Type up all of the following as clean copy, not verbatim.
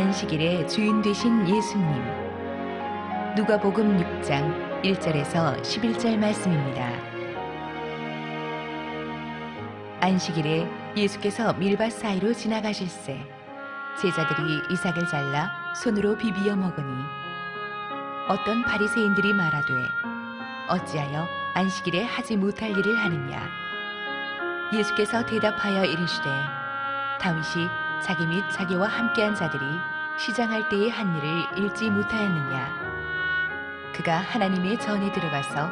안식일의 주인 되신 예수님. 누가복음 6장 1절에서 11절 말씀입니다. 안식일에 예수께서 밀밭 사이로 지나가실새 제자들이 이삭을 잘라 손으로 비비어 먹으니 어떤 바리새인들이 말하되 어찌하여 안식일에 하지 못할 일을 하느냐. 예수께서 대답하여 이르시되 다윗이 자기 및 자기와 함께한 자들이 시장할 때의 한 일을 읽지 못하였느냐. 그가 하나님의 전에 들어가서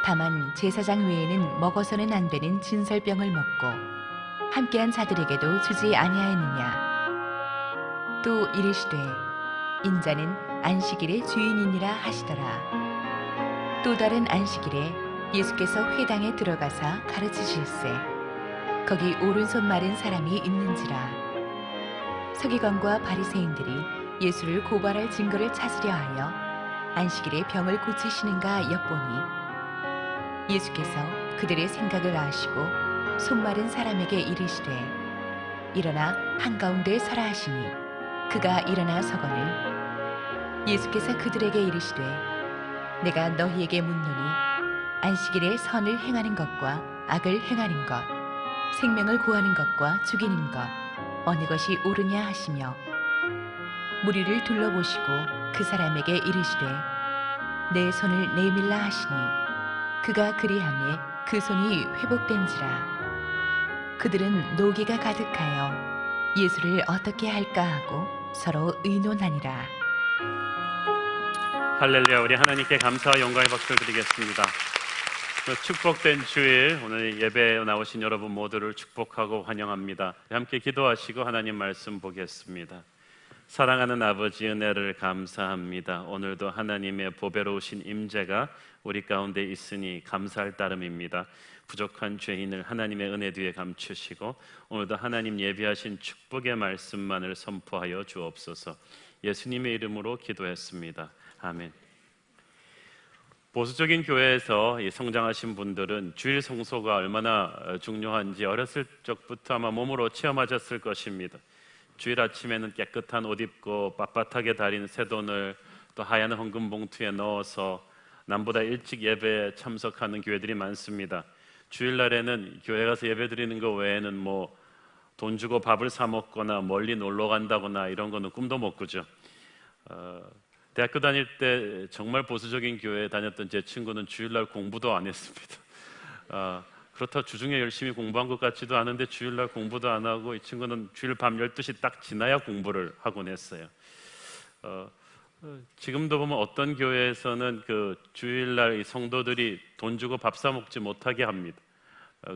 다만 제사장 외에는 먹어서는 안 되는 진설병을 먹고 함께한 자들에게도 주지 아니하였느냐. 또 이르시되 인자는 안식일의 주인이니라 하시더라. 또 다른 안식일에 예수께서 회당에 들어가사 가르치실새 거기 오른손 마른 사람이 있는지라. 서기관과 바리새인들이 예수를 고발할 증거를 찾으려 하여 안식일에 병을 고치시는가 엿보니 예수께서 그들의 생각을 아시고 손 마른 사람에게 이르시되 일어나 한가운데 서라 하시니 그가 일어나 서거늘 예수께서 그들에게 이르시되 내가 너희에게 묻노니 안식일에 선을 행하는 것과 악을 행하는 것 생명을 구하는 것과 죽이는 것 어느 것이 옳으냐 하시며 무리를 둘러보시고 그 사람에게 이르시되 내 손을 내밀라 하시니 그가 그리하매 그 손이 회복된지라. 그들은 노기가 가득하여 예수를 어떻게 할까 하고 서로 의논하니라. 할렐루야. 우리 하나님께 감사와 영광의 박수를 드리겠습니다. 축복된 주일, 오늘 예배에 나오신 여러분 모두를 축복하고 환영합니다. 함께 기도하시고 하나님 말씀 보겠습니다. 사랑하는 아버지, 은혜를 감사합니다. 오늘도 하나님의 보배로우신 임재가 우리 가운데 있으니 감사할 따름입니다. 부족한 죄인을 하나님의 은혜 뒤에 감추시고 오늘도 하나님 예비하신 축복의 말씀만을 선포하여 주옵소서. 예수님의 이름으로 기도했습니다. 아멘. 보수적인 교회에서 성장하신 분들은 주일 성소가 얼마나 중요한지 어렸을 적부터 아마 몸으로 체험하셨을 것입니다. 주일 아침에는 깨끗한 옷 입고 빳빳하게 달인 새돈을 또 하얀 헌금 봉투에 넣어서 남보다 일찍 예배에 참석하는 교회들이 많습니다. 주일날에는 교회 가서 예배 드리는 거 외에는 뭐 돈 주고 밥을 사 먹거나 멀리 놀러 간다거나 이런 거는 꿈도 못 꾸죠. 대학교 다닐 때 정말 보수적인 교회에 다녔던 제 친구는 주일날 공부도 안 했습니다. 그렇다고 주중에 열심히 공부한 것 같지도 않은데 주일날 공부도 안 하고 이 친구는 주일 밤 12시 딱 지나야 공부를 하곤 했어요. 지금도 보면 어떤 교회에서는 그 주일날 이 성도들이 돈 주고 밥 사 먹지 못하게 합니다.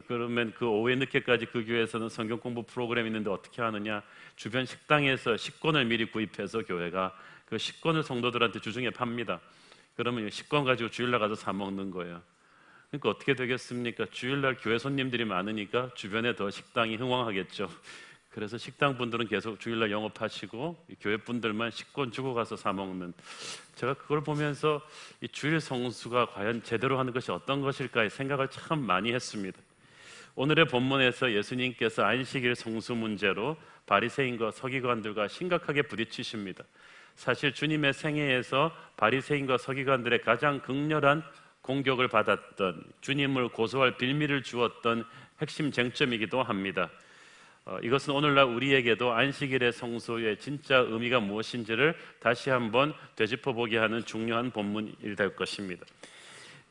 그러면 그 오후에 늦게까지 그 교회에서는 성경 공부 프로그램이 있는데 어떻게 하느냐, 주변 식당에서 식권을 미리 구입해서 교회가 그 식권을 성도들한테 주중에 팝니다. 그러면 식권 가지고 주일날 가서 사 먹는 거예요. 그러니까 어떻게 되겠습니까? 주일날 교회 손님들이 많으니까 주변에 더 식당이 흥왕하겠죠. 그래서 식당 분들은 계속 주일날 영업하시고 교회 분들만 식권 주고 가서 사 먹는. 제가 그걸 보면서 이 주일 성수가 과연 제대로 하는 것이 어떤 것일까 생각을 참 많이 했습니다. 오늘의 본문에서 예수님께서 안식일 성수 문제로 바리새인과 서기관들과 심각하게 부딪히십니다. 사실 주님의 생애에서 바리새인과 서기관들의 가장 극렬한 공격을 받았던, 주님을 고소할 빌미를 주었던 핵심 쟁점이기도 합니다. 이것은 오늘날 우리에게도 안식일의 성소의 진짜 의미가 무엇인지를 다시 한번 되짚어보게 하는 중요한 본문이 될 것입니다.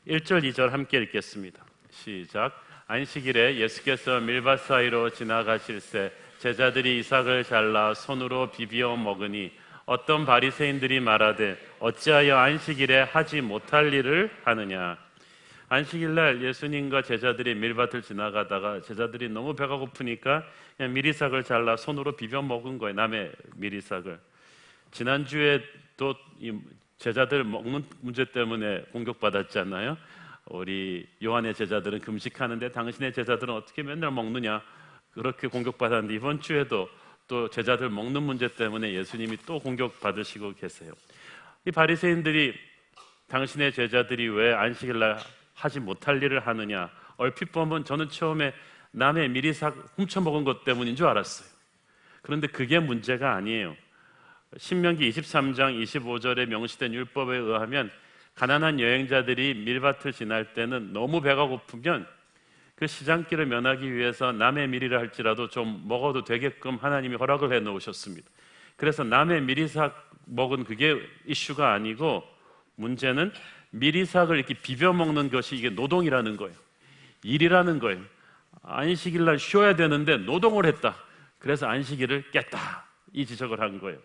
1절 2절 함께 읽겠습니다. 시작. 안식일에 예수께서 밀밭 사이로 지나가실새 제자들이 이삭을 잘라 손으로 비비어 먹으니 어떤 바리새인들이 말하되 어찌하여 안식일에 하지 못할 일을 하느냐. 안식일날 예수님과 제자들이 밀밭을 지나가다가 제자들이 너무 배가 고프니까 그냥 밀이삭을 잘라 손으로 비벼 먹은 거예요. 남의 밀이삭을. 지난주에 또 이 제자들 먹는 문제 때문에 공격받았잖아요. 우리 요한의 제자들은 금식하는데 당신의 제자들은 어떻게 맨날 먹느냐, 그렇게 공격받았는데 이번 주에도 또 제자들 먹는 문제 때문에 예수님이 또 공격받으시고 계세요. 이 바리새인들이 당신의 제자들이 왜 안식일날 하지 못할 일을 하느냐, 얼핏 보면 저는 처음에 남의 미리삭 훔쳐먹은 것 때문인 줄 알았어요. 그런데 그게 문제가 아니에요. 신명기 23장 25절에 명시된 율법에 의하면 가난한 여행자들이 밀밭을 지날 때는 너무 배가 고프면 그 시장길을 면하기 위해서 남의 밀이라 할지라도 좀 먹어도 되게끔 하나님이 허락을 해 놓으셨습니다. 그래서 남의 밀이삭 먹은 그게 이슈가 아니고 문제는 밀이삭을 이렇게 비벼 먹는 것이 이게 노동이라는 거예요. 일이라는 거예요. 안식일 날 쉬어야 되는데 노동을 했다. 그래서 안식일을 깼다. 이 지적을 한 거예요.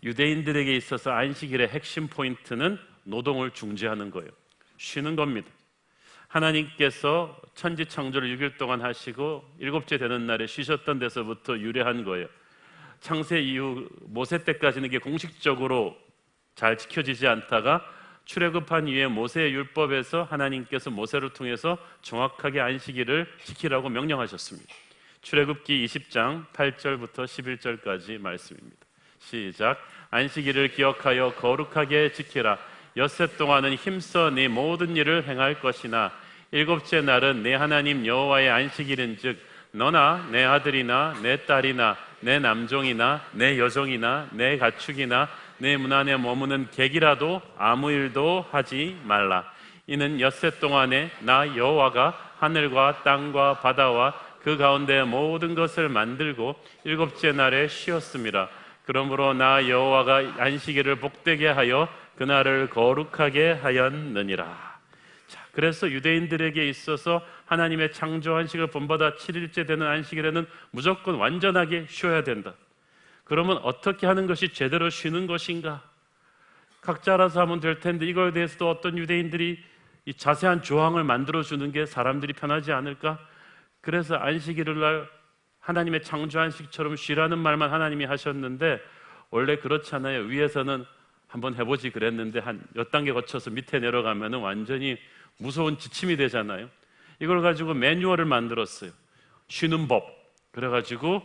유대인들에게 있어서 안식일의 핵심 포인트는 노동을 중지하는 거예요. 쉬는 겁니다. 하나님께서 천지 창조를 6일 동안 하시고 일곱째 되는 날에 쉬셨던 데서부터 유래한 거예요. 창세 이후 모세 때까지는 이게 공식적으로 잘 지켜지지 않다가 출애굽한 이후에 모세의 율법에서 하나님께서 모세를 통해서 정확하게 안식일을 지키라고 명령하셨습니다. 출애굽기 20장 8절부터 11절까지 말씀입니다. 시작. 안식일을 기억하여 거룩하게 지키라. 엿새 동안은 힘써 네 모든 일을 행할 것이나 일곱째 날은 내 하나님 여호와의 안식일인즉 너나 내 아들이나 내 딸이나 내 남종이나 내 여종이나 내 가축이나 내 문 안에 머무는 객이라도 아무 일도 하지 말라. 이는 엿새 동안에 나 여호와가 하늘과 땅과 바다와 그 가운데 모든 것을 만들고 일곱째 날에 쉬었습니다. 그러므로 나 여호와가 안식일을 복되게 하여 그날을 거룩하게 하였느니라. 자, 그래서 유대인들에게 있어서 하나님의 창조 안식을 본받아 7일째 되는 안식일에는 무조건 완전하게 쉬어야 된다. 그러면 어떻게 하는 것이 제대로 쉬는 것인가? 각자 알아서 하면 될 텐데 이거에 대해서도 어떤 유대인들이 이 자세한 조항을 만들어주는 게 사람들이 편하지 않을까? 그래서 안식일을 날 하나님의 창조 안식처럼 쉬라는 말만 하나님이 하셨는데 원래 그렇잖아요. 위에서는 한번 해보지 그랬는데 한 몇 단계 거쳐서 밑에 내려가면 완전히 무서운 지침이 되잖아요. 이걸 가지고 매뉴얼을 만들었어요. 쉬는 법. 그래가지고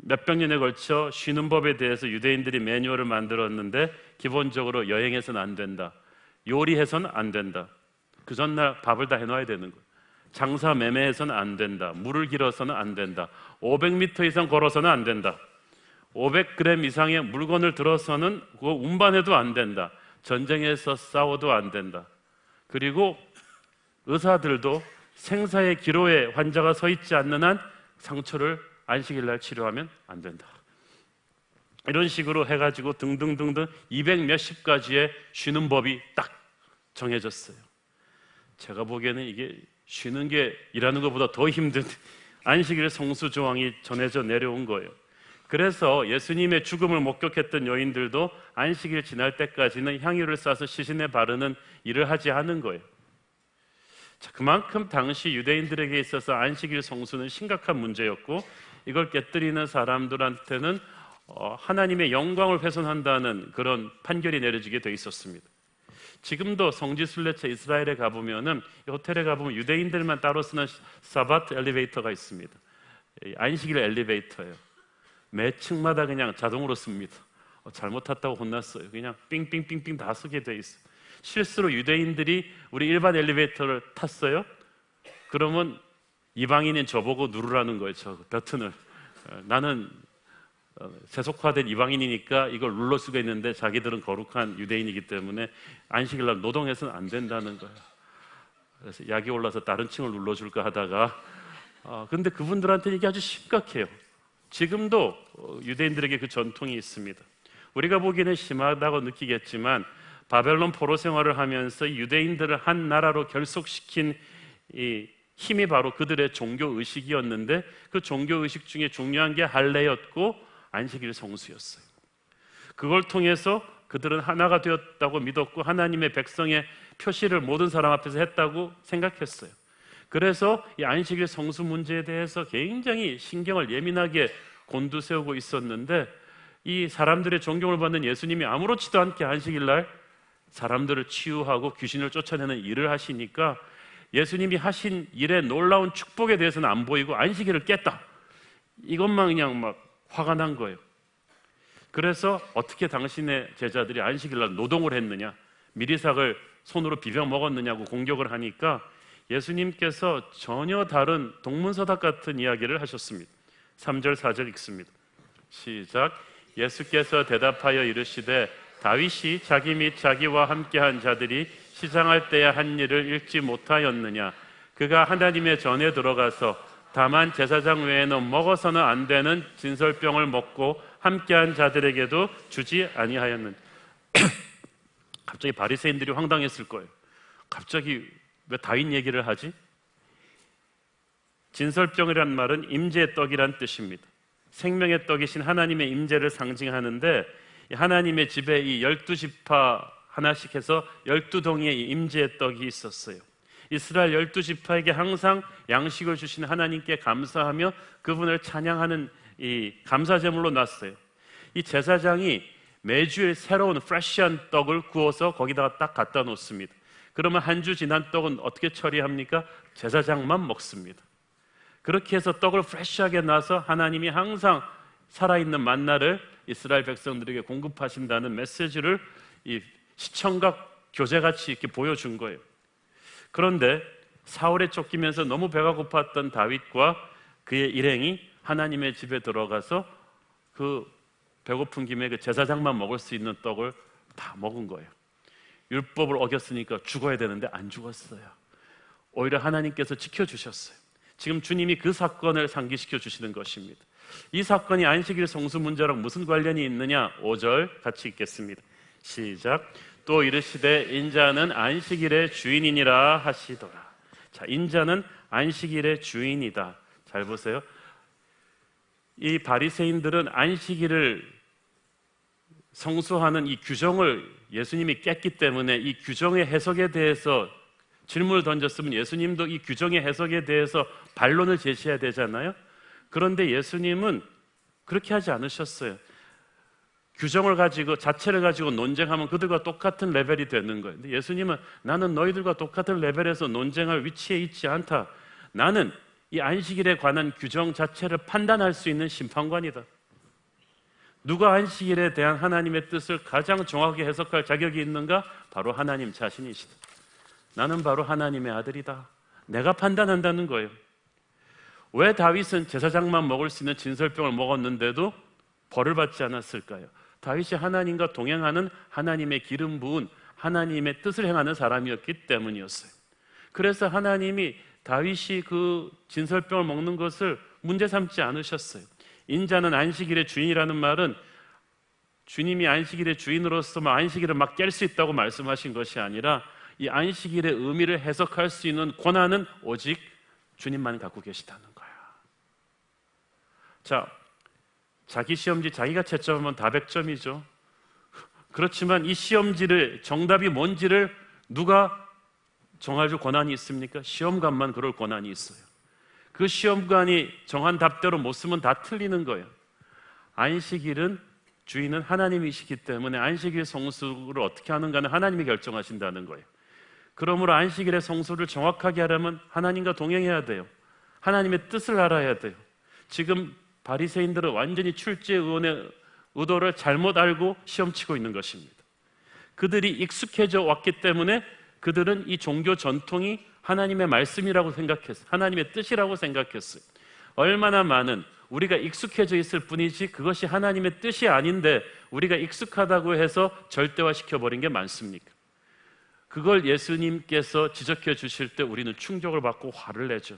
몇백 년에 걸쳐 쉬는 법에 대해서 유대인들이 매뉴얼을 만들었는데 기본적으로 여행해서는 안 된다. 요리해서는 안 된다. 그 전날 밥을 다 해놔야 되는 거예요. 장사 매매해서는 안 된다. 물을 길어서는 안 된다. 500m 이상 걸어서는 안 된다. 500g 이상의 물건을 들어서는 그거 운반해도 안 된다. 전쟁에서 싸워도 안 된다. 그리고 의사들도 생사의 기로에 환자가 서 있지 않는 한 상처를 안식일 날 치료하면 안 된다. 이런 식으로 해가지고 등등등등 200 몇십 가지의 쉬는 법이 딱 정해졌어요. 제가 보기에는 이게 쉬는 게 일하는 것보다 더 힘든 안식일 성수 조항이 전해져 내려온 거예요. 그래서 예수님의 죽음을 목격했던 여인들도 안식일 지날 때까지는 향유를 싸서 시신에 바르는 일을 하지 않은 거예요. 자, 그만큼 당시 유대인들에게 있어서 안식일 성수는 심각한 문제였고 이걸 깨뜨리는 사람들한테는 하나님의 영광을 훼손한다는 그런 판결이 내려지게 돼 있었습니다. 지금도 성지순례차 이스라엘에 가보면은 호텔에 가보면 유대인들만 따로 쓰는 사바트 엘리베이터가 있습니다. 안식일 엘리베이터예요. 매 층마다 그냥 자동으로 씁니다. 잘못 탔다고 혼났어요. 그냥 삥삥삥삥 다 쓰게 돼 있어요. 실수로 유대인들이 우리 일반 엘리베이터를 탔어요. 그러면 이방인인 저보고 누르라는 거예요. 저 버튼을. 나는 세속화된 이방인이니까 이걸 눌러 쓰고 있는데 자기들은 거룩한 유대인이기 때문에 안식일 날 노동해서는 안 된다는 거예요. 그래서 약이 올라서 다른 층을 눌러줄까 하다가 근데 그분들한테 이게 아주 심각해요. 지금도 유대인들에게 그 전통이 있습니다. 우리가 보기에는 심하다고 느끼겠지만 바벨론 포로 생활을 하면서 유대인들을 한 나라로 결속시킨 이 힘이 바로 그들의 종교의식이었는데 그 종교의식 중에 중요한 게 할례였고 안식일 성수였어요. 그걸 통해서 그들은 하나가 되었다고 믿었고 하나님의 백성의 표시를 모든 사람 앞에서 했다고 생각했어요. 그래서 이 안식일 성수 문제에 대해서 굉장히 신경을 예민하게 곤두세우고 있었는데 이 사람들의 존경을 받는 예수님이 아무렇지도 않게 안식일 날 사람들을 치유하고 귀신을 쫓아내는 일을 하시니까 예수님이 하신 일의 놀라운 축복에 대해서는 안 보이고 안식일을 깼다. 이것만 그냥 막 화가 난 거예요. 그래서 어떻게 당신의 제자들이 안식일 날 노동을 했느냐, 미리삭을 손으로 비벼 먹었느냐고 공격을 하니까 예수님께서 전혀 다른 동문서답 같은 이야기를 하셨습니다. 3절 4절 읽습니다. 시작. 예수께서 대답하여 이르시되 다윗이 자기 및 자기와 함께한 자들이 시장할 때에 한 일을 읽지 못하였느냐. 그가 하나님의 전에 들어가서 다만 제사장 외에는 먹어서는 안 되는 진설병을 먹고 함께한 자들에게도 주지 아니하였느냐. 갑자기 바리새인들이 황당했을 거예요. 갑자기 왜 다윗 얘기를 하지? 진설병이란 말은 임재의 떡이란 뜻입니다. 생명의 떡이신 하나님의 임재를 상징하는데, 하나님의 집에 이 12지파 하나씩 해서 12동의 임재의 떡이 있었어요. 이스라엘 12지파에게 항상 양식을 주신 하나님께 감사하며 그분을 찬양하는 이 감사제물로 놨어요. 이 제사장이 매주일 새로운 프레시한 떡을 구워서 거기다가 딱 갖다 놓습니다. 그러면 한 주 지난 떡은 어떻게 처리합니까? 제사장만 먹습니다. 그렇게 해서 떡을 프레시하게 놔서 하나님이 항상 살아있는 만나를 이스라엘 백성들에게 공급하신다는 메시지를 이 시청각 교재같이 이렇게 보여준 거예요. 그런데 사울에 쫓기면서 너무 배가 고팠던 다윗과 그의 일행이 하나님의 집에 들어가서 그 배고픈 김에 그 제사장만 먹을 수 있는 떡을 다 먹은 거예요. 율법을 어겼으니까 죽어야 되는데 안 죽었어요. 오히려 하나님께서 지켜주셨어요. 지금 주님이 그 사건을 상기시켜 주시는 것입니다. 이 사건이 안식일 성수 문제랑 무슨 관련이 있느냐? 5절 같이 읽겠습니다. 시작. 또 이르시되 인자는 안식일의 주인이니라 하시더라. 자, 인자는 안식일의 주인이다. 잘 보세요. 이 바리새인들은 안식일을 성수하는 이 규정을 예수님이 깼기 때문에 이 규정의 해석에 대해서 질문을 던졌으면 예수님도 이 규정의 해석에 대해서 반론을 제시해야 되잖아요. 그런데 예수님은 그렇게 하지 않으셨어요. 규정을 가지고 자체를 가지고 논쟁하면 그들과 똑같은 레벨이 되는 거예요. 근데 예수님은 나는 너희들과 똑같은 레벨에서 논쟁할 위치에 있지 않다. 나는 이 안식일에 관한 규정 자체를 판단할 수 있는 심판관이다. 누가 안식일에 대한 하나님의 뜻을 가장 정확하게 해석할 자격이 있는가? 바로 하나님 자신이시다. 나는 바로 하나님의 아들이다. 내가 판단한다는 거예요. 왜 다윗은 제사장만 먹을 수 있는 진설병을 먹었는데도 벌을 받지 않았을까요? 다윗이 하나님과 동행하는 하나님의 기름 부은 하나님의 뜻을 행하는 사람이었기 때문이었어요. 그래서 하나님이 다윗이 그 진설병을 먹는 것을 문제 삼지 않으셨어요. 인자는 안식일의 주인이라는 말은 주님이 안식일의 주인으로서 안식일을 막 깰 수 있다고 말씀하신 것이 아니라 이 안식일의 의미를 해석할 수 있는 권한은 오직 주님만 갖고 계시다는 거야. 자, 자기 시험지 자기가 채점하면 다 100점이죠. 그렇지만 이 시험지를 정답이 뭔지를 누가 정할 권한이 있습니까? 시험관만 그럴 권한이 있어요. 그 시험관이 정한 답대로 못 쓰면 다 틀리는 거예요. 안식일은 주인은 하나님이시기 때문에 안식일 성수를 어떻게 하는가는 하나님이 결정하신다는 거예요. 그러므로 안식일의 성수를 정확하게 하려면 하나님과 동행해야 돼요. 하나님의 뜻을 알아야 돼요. 지금 바리새인들은 완전히 출제의원의 의도를 잘못 알고 시험치고 있는 것입니다. 그들이 익숙해져 왔기 때문에 그들은 이 종교 전통이 하나님의 말씀이라고 생각했어요. 하나님의 뜻이라고 생각했어요. 얼마나 많은 우리가 익숙해져 있을 뿐이지 그것이 하나님의 뜻이 아닌데 우리가 익숙하다고 해서 절대화시켜버린 게 많습니까? 그걸 예수님께서 지적해 주실 때 우리는 충격을 받고 화를 내죠.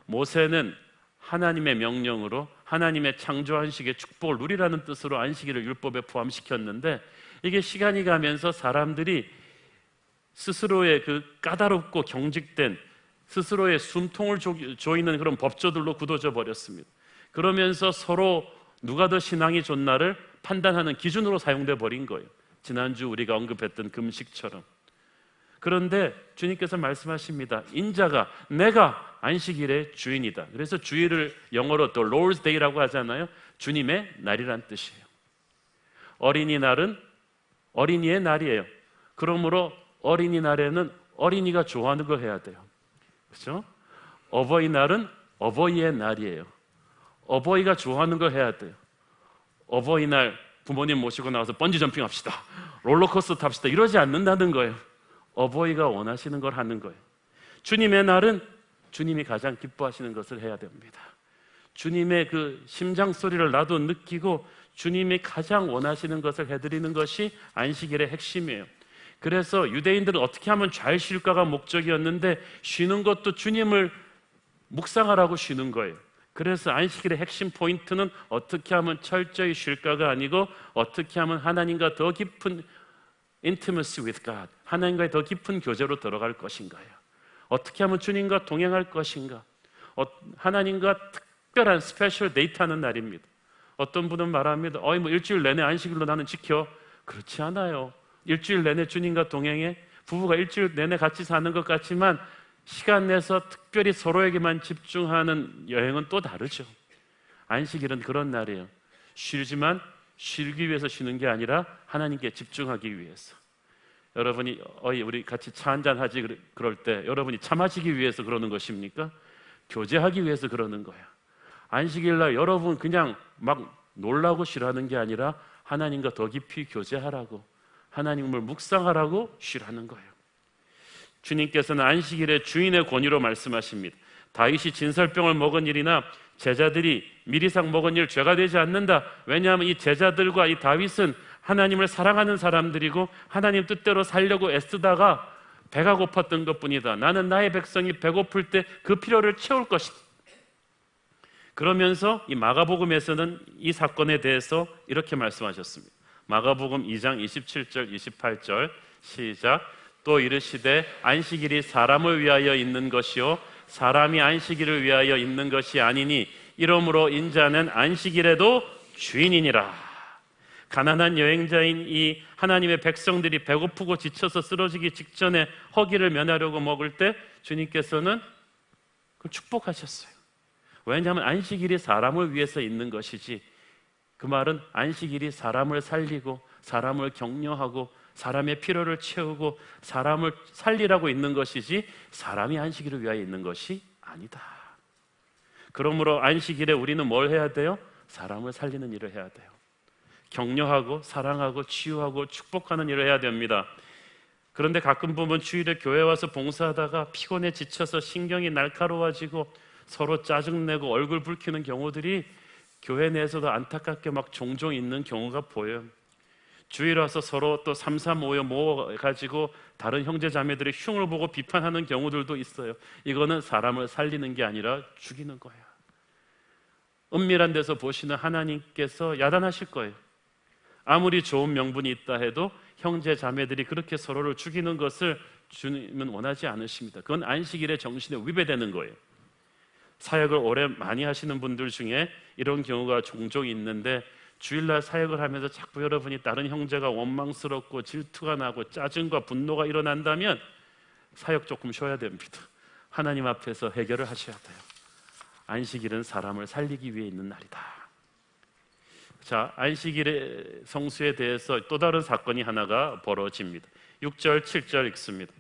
모세는 하나님의 명령으로 하나님의 창조 안식의 축복을 누리라는 뜻으로 안식일을 율법에 포함시켰는데 이게 시간이 가면서 사람들이 스스로의 그 까다롭고 경직된 스스로의 숨통을 조이는 그런 법조들로 굳어져 버렸습니다. 그러면서 서로 누가 더 신앙이 좋나를 판단하는 기준으로 사용돼 버린 거예요. 지난주 우리가 언급했던 금식처럼. 그런데 주님께서 말씀하십니다. 인자가 내가 안식일의 주인이다. 그래서 주일을 영어로 또 Lord's Day라고 하잖아요. 주님의 날이란 뜻이에요. 어린이날은 어린이의 날이에요. 그러므로 어린이날에는 어린이가 좋아하는 걸 해야 돼요. 그렇죠? 어버이날은 어버이의 날이에요. 어버이가 좋아하는 걸 해야 돼요. 어버이날 부모님 모시고 나와서 번지점핑 합시다. 롤러코스터 탑시다. 이러지 않는다는 거예요. 어버이가 원하시는 걸 하는 거예요. 주님의 날은 주님이 가장 기뻐하시는 것을 해야 됩니다. 주님의 그 심장 소리를 나도 느끼고 주님이 가장 원하시는 것을 해드리는 것이 안식일의 핵심이에요. 그래서 유대인들은 어떻게 하면 잘 쉴까가 목적이었는데 쉬는 것도 주님을 묵상하라고 쉬는 거예요. 그래서 안식일의 핵심 포인트는 어떻게 하면 철저히 쉴까가 아니고 어떻게 하면 하나님과 더 깊은 intimacy with God, 하나님과의 더 깊은 교제로 들어갈 것인가요? 어떻게 하면 주님과 동행할 것인가? 하나님과 특별한 스페셜 데이트 하는 날입니다. 어떤 분은 말합니다. 뭐 일주일 내내 안식일로 나는 지켜. 그렇지 않아요. 일주일 내내 주님과 동행해. 부부가 일주일 내내 같이 사는 것 같지만 시간 내서 특별히 서로에게만 집중하는 여행은 또 다르죠. 안식일은 그런 날이에요. 쉬지만 쉬기 위해서 쉬는 게 아니라 하나님께 집중하기 위해서. 여러분이 우리 같이 차 한잔 하지 그럴 때 여러분이 차 마시기 위해서 그러는 것입니까? 교제하기 위해서 그러는 거야. 안식일날 여러분 그냥 막 놀라고 쉬라는 게 아니라 하나님과 더 깊이 교제하라고, 하나님을 묵상하라고 쉬라는 거예요. 주님께서는 안식일에 주인의 권위로 말씀하십니다. 다윗이 진설병을 먹은 일이나 제자들이 미리상 먹은 일 죄가 되지 않는다. 왜냐하면 이 제자들과 이 다윗은 하나님을 사랑하는 사람들이고 하나님 뜻대로 살려고 애쓰다가 배가 고팠던 것뿐이다. 나는 나의 백성이 배고플 때 그 필요를 채울 것이다. 그러면서 이 마가복음에서는 이 사건에 대해서 이렇게 말씀하셨습니다. 마가복음 2장 27절 28절 시작. 또 이르시되 안식일이 사람을 위하여 있는 것이요 사람이 안식일을 위하여 있는 것이 아니니 이러므로 인자는 안식일에도 주인이니라. 가난한 여행자인 이 하나님의 백성들이 배고프고 지쳐서 쓰러지기 직전에 허기를 면하려고 먹을 때 주님께서는 그걸 축복하셨어요. 왜냐하면 안식일이 사람을 위해서 있는 것이지, 그 말은 안식일이 사람을 살리고 사람을 격려하고 사람의 필요를 채우고 사람을 살리라고 있는 것이지 사람이 안식일을 위하여 있는 것이 아니다. 그러므로 안식일에 우리는 뭘 해야 돼요? 사람을 살리는 일을 해야 돼요. 격려하고 사랑하고 치유하고 축복하는 일을 해야 됩니다. 그런데 가끔 보면 주일에 교회 와서 봉사하다가 피곤해 지쳐서 신경이 날카로워지고 서로 짜증내고 얼굴 붉히는 경우들이 교회 내에서도 안타깝게 막 종종 있는 경우가 보여요. 주일 와서 서로 또 삼삼오오 모아가지고 다른 형제 자매들의 흉을 보고 비판하는 경우들도 있어요. 이거는 사람을 살리는 게 아니라 죽이는 거야. 은밀한 데서 보시는 하나님께서 야단하실 거예요. 아무리 좋은 명분이 있다 해도 형제 자매들이 그렇게 서로를 죽이는 것을 주님은 원하지 않으십니다. 그건 안식일의 정신에 위배되는 거예요. 사역을 오래 많이 하시는 분들 중에 이런 경우가 종종 있는데 주일날 사역을 하면서 자꾸 여러분이 다른 형제가 원망스럽고 질투가 나고 짜증과 분노가 일어난다면 사역 조금 쉬어야 됩니다. 하나님 앞에서 해결을 하셔야 돼요. 안식일은 사람을 살리기 위해 있는 날이다. 자, 안식일의 성수에 대해서 또 다른 사건이 하나가 벌어집니다. 6절 7절 읽습니다.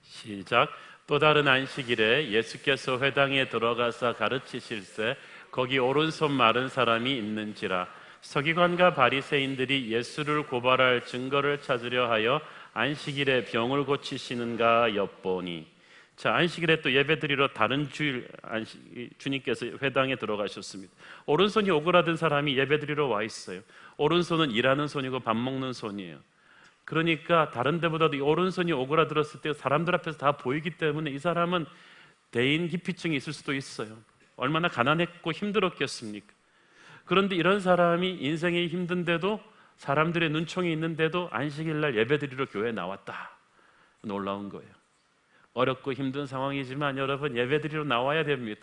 시작. 또 다른 안식일에 예수께서 회당에 들어가서 가르치실세 거기 오른손 마른 사람이 있는지라. 서기관과 바리새인들이 예수를 고발할 증거를 찾으려 하여 안식일에 병을 고치시는가 엿보니. 자, 안식일에 또 예배드리러 다른 주일 주님께서 회당에 들어가셨습니다. 오른손이 오그라든 사람이 예배드리러 와 있어요. 오른손은 일하는 손이고 밥 먹는 손이에요. 그러니까 다른 데보다도 이 오른손이 오그라들었을 때 사람들 앞에서 다 보이기 때문에 이 사람은 대인 기피증이 있을 수도 있어요. 얼마나 가난했고 힘들었겠습니까? 그런데 이런 사람이 인생이 힘든데도 사람들의 눈총이 있는데도 안식일날 예배드리러 교회에 나왔다. 놀라운 거예요. 어렵고 힘든 상황이지만 여러분 예배드리러 나와야 됩니다.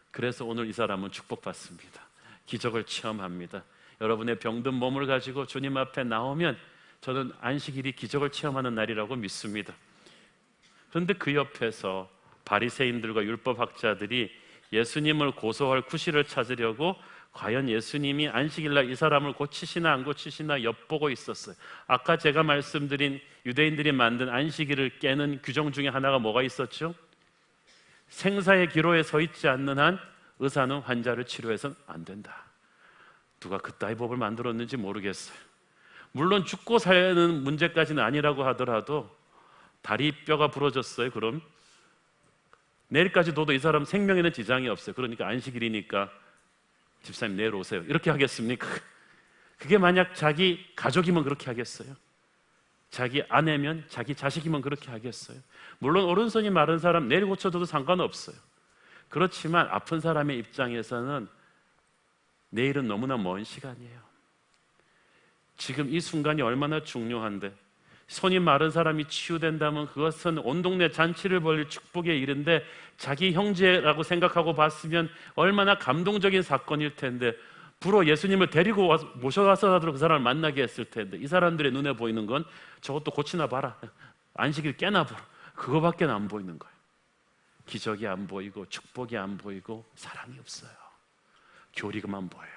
그래서 오늘 이 사람은 축복받습니다. 기적을 체험합니다. 여러분의 병든 몸을 가지고 주님 앞에 나오면 저는 안식일이 기적을 체험하는 날이라고 믿습니다. 그런데 그 옆에서 바리새인들과 율법학자들이 예수님을 고소할 구실을 찾으려고 과연 예수님이 안식일날 이 사람을 고치시나 안 고치시나 엿보고 있었어요. 아까 제가 말씀드린 유대인들이 만든 안식일을 깨는 규정 중에 하나가 뭐가 있었죠? 생사의 기로에 서 있지 않는 한 의사는 환자를 치료해서는 안 된다. 누가 그따위 법을 만들었는지 모르겠어요. 물론 죽고 사는 문제까지는 아니라고 하더라도 다리 뼈가 부러졌어요. 그럼 내일까지 둬도 이 사람 생명에는 지장이 없어요. 그러니까 안식일이니까 집사님 내일 오세요. 이렇게 하겠습니까? 그게 만약 자기 가족이면 그렇게 하겠어요? 자기 아내면, 자기 자식이면 그렇게 하겠어요? 물론 오른손이 마른 사람 내일 고쳐줘도 상관없어요. 그렇지만 아픈 사람의 입장에서는 내일은 너무나 먼 시간이에요. 지금 이 순간이 얼마나 중요한데, 손이 마른 사람이 치유된다면 그것은 온 동네 잔치를 벌릴 축복의 일인데, 자기 형제라고 생각하고 봤으면 얼마나 감동적인 사건일 텐데, 부러 예수님을 데리고 와서 모셔와서라도 그 사람을 만나게 했을 텐데, 이 사람들의 눈에 보이는 건 저것도 고치나 봐라, 안식일 깨나 봐라, 그거밖에 안 보이는 거예요. 기적이 안 보이고 축복이 안 보이고 사랑이 없어요. 교리만 보여요.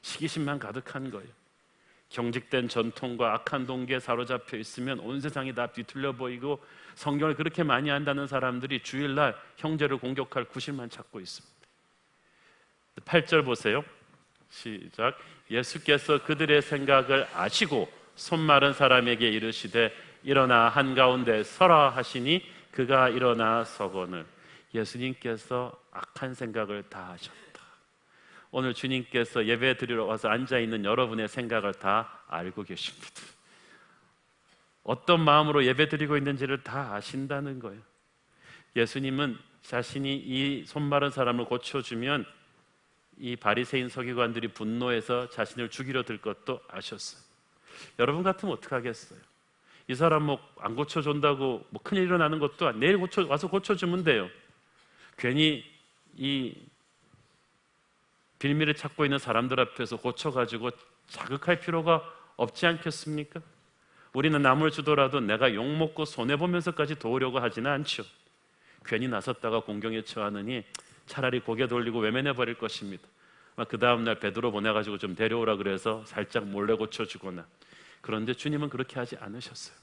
시기심만 가득한 거예요. 경직된 전통과 악한 동기에 사로잡혀 있으면 온 세상이 다 뒤틀려 보이고, 성경을 그렇게 많이 한다는 사람들이 주일날 형제를 공격할 구실만 찾고 있습니다. 8절 보세요. 시작. 예수께서 그들의 생각을 아시고 손 마른 사람에게 이르시되 일어나 한가운데 서라 하시니 그가 일어나 서거늘. 예수님께서 악한 생각을 다 하셨다. 오늘 주님께서 예배 드리러 와서 앉아있는 여러분의 생각을 다 알고 계십니다. 어떤 마음으로 예배 드리고 있는지를 다 아신다는 거예요. 예수님은 자신이 이 손 마른 사람을 고쳐주면 이 바리새인 서기관들이 분노해서 자신을 죽이려 들 것도 아셨어요. 여러분 같으면 어떡하겠어요? 이 사람 뭐 안 고쳐준다고 뭐 큰일 일어나는 것도 내일 와서 고쳐주면 돼요. 괜히 이 빌미를 찾고 있는 사람들 앞에서 고쳐가지고 자극할 필요가 없지 않겠습니까? 우리는 남을 주더라도 내가 욕먹고 손해보면서까지 도우려고 하지는 않죠. 괜히 나섰다가 공경에 처하느니 차라리 고개 돌리고 외면해버릴 것입니다. 그 다음날 베드로 보내가지고 좀 데려오라 그래서 살짝 몰래 고쳐주거나. 그런데 주님은 그렇게 하지 않으셨어요.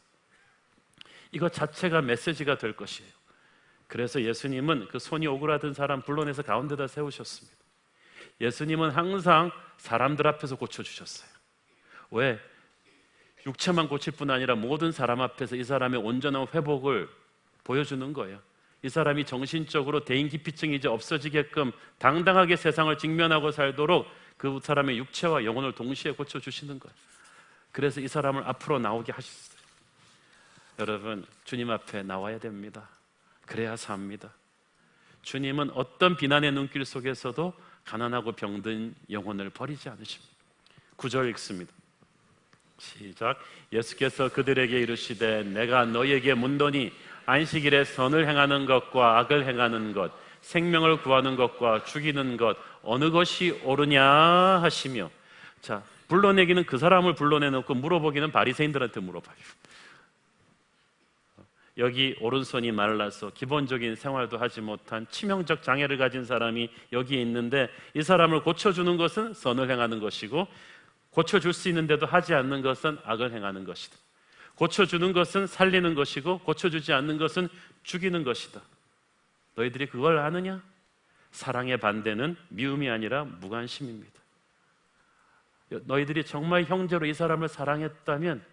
이거 자체가 메시지가 될 것이에요. 그래서 예수님은 그 손이 오그라든 사람 불러내서 가운데다 세우셨습니다. 예수님은 항상 사람들 앞에서 고쳐주셨어요. 왜? 육체만 고칠 뿐 아니라 모든 사람 앞에서 이 사람의 온전한 회복을 보여주는 거예요. 이 사람이 정신적으로 대인기피증이 이제 없어지게끔 당당하게 세상을 직면하고 살도록 그 사람의 육체와 영혼을 동시에 고쳐주시는 거예요. 그래서 이 사람을 앞으로 나오게 하셨어요. 여러분, 주님 앞에 나와야 됩니다. 그래야 삽니다. 주님은 어떤 비난의 눈길 속에서도 가난하고 병든 영혼을 버리지 않으십니다. 9절 읽습니다. 시작. 예수께서 그들에게 이르시되 내가 너희에게 문도니 안식일에 선을 행하는 것과 악을 행하는 것, 생명을 구하는 것과 죽이는 것 어느 것이 옳으냐 하시며. 자, 불러내기는 그 사람을 불러내놓고 물어보기는 바리새인들한테 물어봐요. 여기 오른손이 말라서 기본적인 생활도 하지 못한 치명적 장애를 가진 사람이 여기 있는데, 이 사람을 고쳐주는 것은 선을 행하는 것이고 고쳐줄 수 있는데도 하지 않는 것은 악을 행하는 것이다. 고쳐주는 것은 살리는 것이고 고쳐주지 않는 것은 죽이는 것이다. 너희들이 그걸 아느냐? 사랑의 반대는 미움이 아니라 무관심입니다. 너희들이 정말 형제로 이 사람을 사랑했다면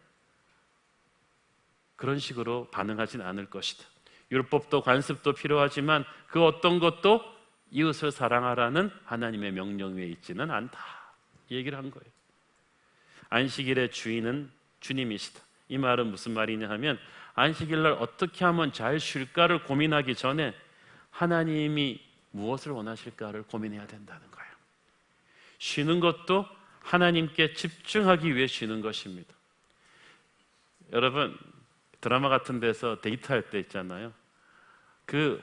그런 식으로 반응하진 않을 것이다. 율법도 관습도 필요하지만 그 어떤 것도 이웃을 사랑하라는 하나님의 명령 위에 있지는 않다. 이 얘기를 한 거예요. 안식일의 주인은 주님이시다. 이 말은 무슨 말이냐 하면, 안식일날 어떻게 하면 잘 쉴까를 고민하기 전에 하나님이 무엇을 원하실까를 고민해야 된다는 거예요. 쉬는 것도 하나님께 집중하기 위해 쉬는 것입니다. 여러분, 드라마 같은 데서 데이트할 때 있잖아요. 그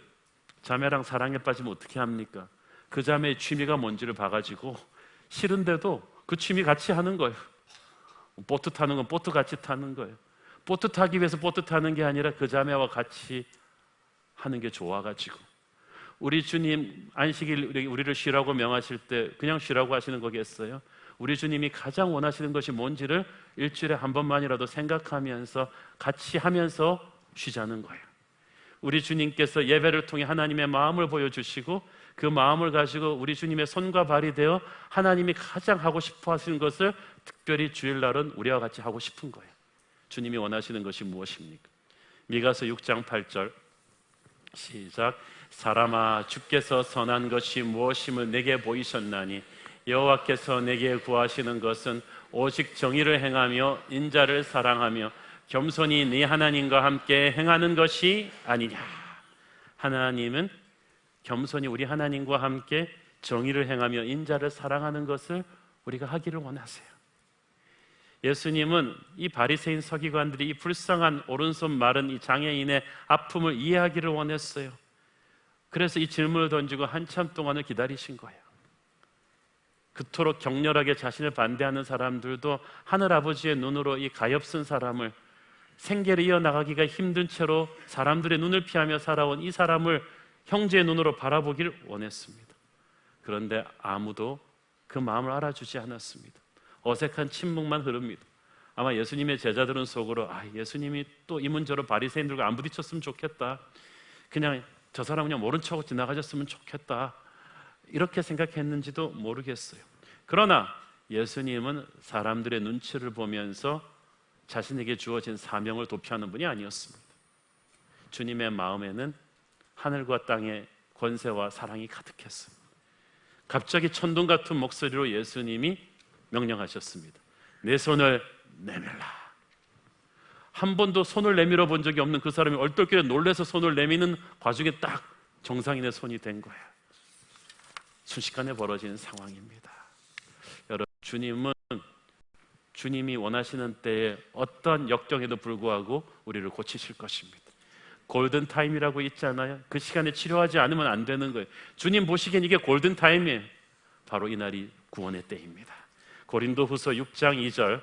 자매랑 사랑에 빠지면 어떻게 합니까? 그 자매의 취미가 뭔지를 봐가지고 싫은데도 그 취미 같이 하는 거예요. 보트 타는 건 보트 같이 타는 거예요. 보트 타기 위해서 보트 타는 게 아니라 그 자매와 같이 하는 게 좋아가지고. 우리 주님 안식일 우리를 쉬라고 명하실 때 그냥 쉬라고 하시는 거겠어요? 우리 주님이 가장 원하시는 것이 뭔지를 일주일에 한 번만이라도 생각하면서 같이 하면서 쉬자는 거예요. 우리 주님께서 예배를 통해 하나님의 마음을 보여주시고 그 마음을 가지고 우리 주님의 손과 발이 되어 하나님이 가장 하고 싶어 하시는 것을 특별히 주일날은 우리와 같이 하고 싶은 거예요. 주님이 원하시는 것이 무엇입니까? 미가서 6장 8절 시작. 사람아, 주께서 선한 것이 무엇임을 내게 보이셨나니 여호와께서 내게 구하시는 것은 오직 정의를 행하며 인자를 사랑하며 겸손히 네 하나님과 함께 행하는 것이 아니냐. 하나님은 겸손히 우리 하나님과 함께 정의를 행하며 인자를 사랑하는 것을 우리가 하기를 원하세요. 예수님은 이 바리새인 서기관들이 이 불쌍한 오른손 마른 이 장애인의 아픔을 이해하기를 원했어요. 그래서 이 질문을 던지고 한참 동안을 기다리신 거예요. 그토록 격렬하게 자신을 반대하는 사람들도 하늘아버지의 눈으로 이 가엾은 사람을, 생계를 이어나가기가 힘든 채로 사람들의 눈을 피하며 살아온 이 사람을 형제의 눈으로 바라보기를 원했습니다. 그런데 아무도 그 마음을 알아주지 않았습니다. 어색한 침묵만 흐릅니다. 아마 예수님의 제자들은 속으로 예수님이 또 이 문제로 바리새인들과 안 부딪혔으면 좋겠다, 그냥 저 사람 그냥 모른 척하고 지나가셨으면 좋겠다, 이렇게 생각했는지도 모르겠어요. 그러나 예수님은 사람들의 눈치를 보면서 자신에게 주어진 사명을 도피하는 분이 아니었습니다. 주님의 마음에는 하늘과 땅의 권세와 사랑이 가득했습니다. 갑자기 천둥 같은 목소리로 예수님이 명령하셨습니다. 내 손을 내밀라. 한 번도 손을 내밀어 본 적이 없는 그 사람이 얼떨결에 놀라서 손을 내미는 과정에 딱 정상인의 손이 된 거예요. 순식간에 벌어지는 상황입니다. 여러분, 주님은 주님이 원하시는 때에 어떤 역경에도 불구하고 우리를 고치실 것입니다. 골든타임이라고 있잖아요. 그 시간에 치료하지 않으면 안 되는 거예요. 주님 보시기엔 이게 골든타임이에요. 바로 이날이 구원의 때입니다. 고린도후서 6장 2절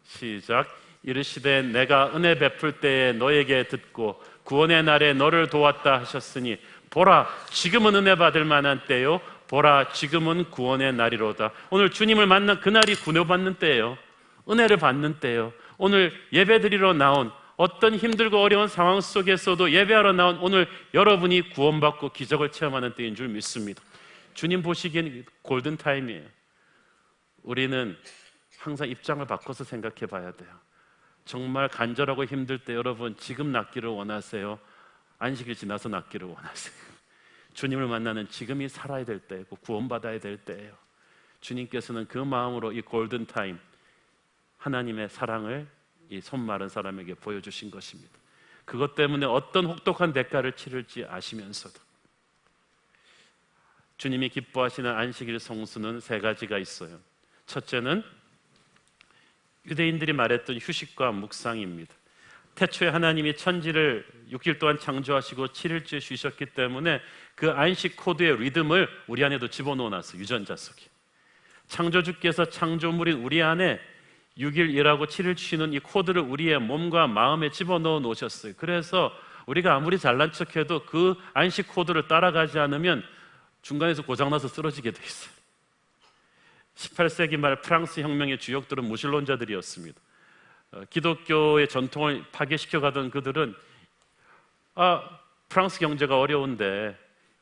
시작. 이르시되 내가 은혜 베풀 때에 너에게 듣고 구원의 날에 너를 도왔다 하셨으니 보라 지금은 은혜 받을 만한 때요, 보라 지금은 구원의 날이로다. 오늘 주님을 만난 그날이 구원받는 때예요. 은혜를 받는 때예요. 오늘 예배드리러 나온, 어떤 힘들고 어려운 상황 속에서도 예배하러 나온 오늘 여러분이 구원받고 기적을 체험하는 때인 줄 믿습니다. 주님 보시기엔 골든타임이에요. 우리는 항상 입장을 바꿔서 생각해 봐야 돼요. 정말 간절하고 힘들 때 여러분 지금 낫기를 원하세요? 안식일 지나서 낫기를 원하세요? 주님을 만나는 지금이 살아야 될 때고 구원받아야 될 때예요. 주님께서는 그 마음으로 이 골든타임, 하나님의 사랑을 이 손 마른 사람에게 보여주신 것입니다. 그것 때문에 어떤 혹독한 대가를 치를지 아시면서도 주님이 기뻐하시는 안식일 성수는 세 가지가 있어요. 첫째는 유대인들이 말했던 휴식과 묵상입니다. 태초에 하나님이 천지를 6일 동안 창조하시고 7일째 쉬셨기 때문에 그 안식 코드의 리듬을 우리 안에도 집어넣어 놨어요. 유전자 속에. 창조주께서 창조물인 우리 안에 6일 일하고 7일 쉬는 이 코드를 우리의 몸과 마음에 집어넣어 놓으셨어요. 그래서 우리가 아무리 잘난 척해도 그 안식 코드를 따라가지 않으면 중간에서 고장나서 쓰러지게 돼 있어요. 18세기 말 프랑스 혁명의 주역들은 무신론자들이었습니다. 기독교의 전통을 파괴시켜 가던 그들은 프랑스 경제가 어려운데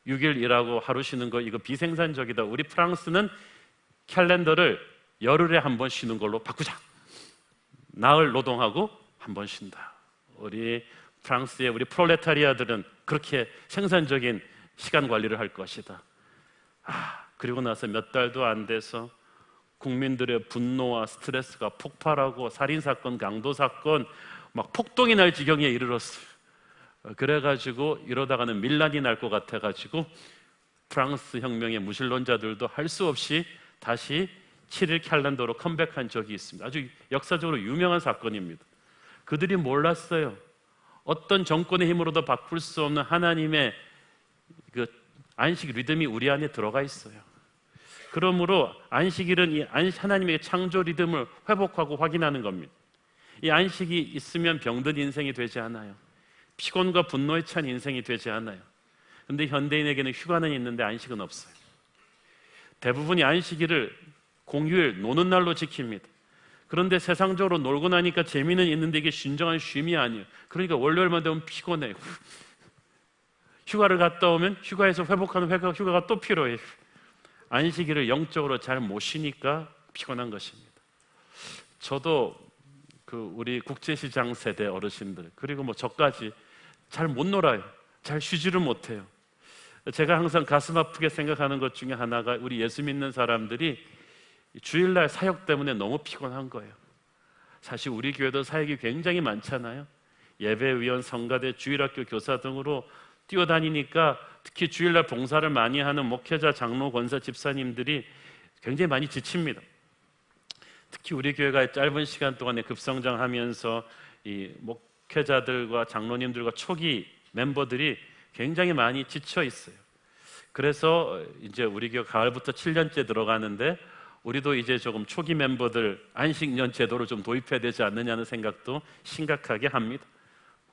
6일 일하고 하루 쉬는 거 이거 비생산적이다. 우리 프랑스는 캘린더를 열흘에 한 번 쉬는 걸로 바꾸자. 나흘 노동하고 한 번 쉰다. 우리 프랑스의 우리 프롤레타리아들은 그렇게 생산적인 시간 관리를 할 것이다. 그리고 나서 몇 달도 안 돼서 국민들의 분노와 스트레스가 폭발하고 살인사건, 강도사건 막 폭동이 날 지경에 이르렀어요. 그래가지고 이러다가는 밀란이 날 것 같아가지고 프랑스 혁명의 무신론자들도 할 수 없이 다시 7일 캘린더로 컴백한 적이 있습니다. 아주 역사적으로 유명한 사건입니다. 그들이 몰랐어요. 어떤 정권의 힘으로도 바꿀 수 없는 하나님의 그 안식 리듬이 우리 안에 들어가 있어요. 그러므로 안식일은 이 하나님의 창조 리듬을 회복하고 확인하는 겁니다. 이 안식이 있으면 병든 인생이 되지 않아요. 피곤과 분노에 찬 인생이 되지 않아요. 그런데 현대인에게는 휴가는 있는데 안식은 없어요. 대부분이 안식일을 공휴일, 노는 날로 지킵니다. 그런데 세상적으로 놀고 나니까 재미는 있는데 이게 진정한 쉼이 아니에요. 그러니까 월요일만 되면 피곤해요. 휴가를 갔다 오면 휴가에서 회복하는 휴가가 또 필요해요. 안식일을 영적으로 잘 못 쉬니까 피곤한 것입니다. 저도 우리 국제시장 세대 어르신들 그리고 저까지 잘 못 놀아요. 잘 쉬지를 못해요. 제가 항상 가슴 아프게 생각하는 것 중에 하나가 우리 예수 믿는 사람들이 주일날 사역 때문에 너무 피곤한 거예요. 사실 우리 교회도 사역이 굉장히 많잖아요. 예배위원, 성가대, 주일학교 교사 등으로 뛰어다니니까 특히 주일날 봉사를 많이 하는 목회자, 장로, 권사, 집사님들이 굉장히 많이 지칩니다. 특히 우리 교회가 짧은 시간 동안에 급성장하면서 이 목회자들과 장로님들과 초기 멤버들이 굉장히 많이 지쳐 있어요. 그래서 이제 우리 교회 가을부터 7년째 들어가는데 우리도 이제 조금 초기 멤버들 안식년 제도를 좀 도입해야 되지 않느냐는 생각도 심각하게 합니다.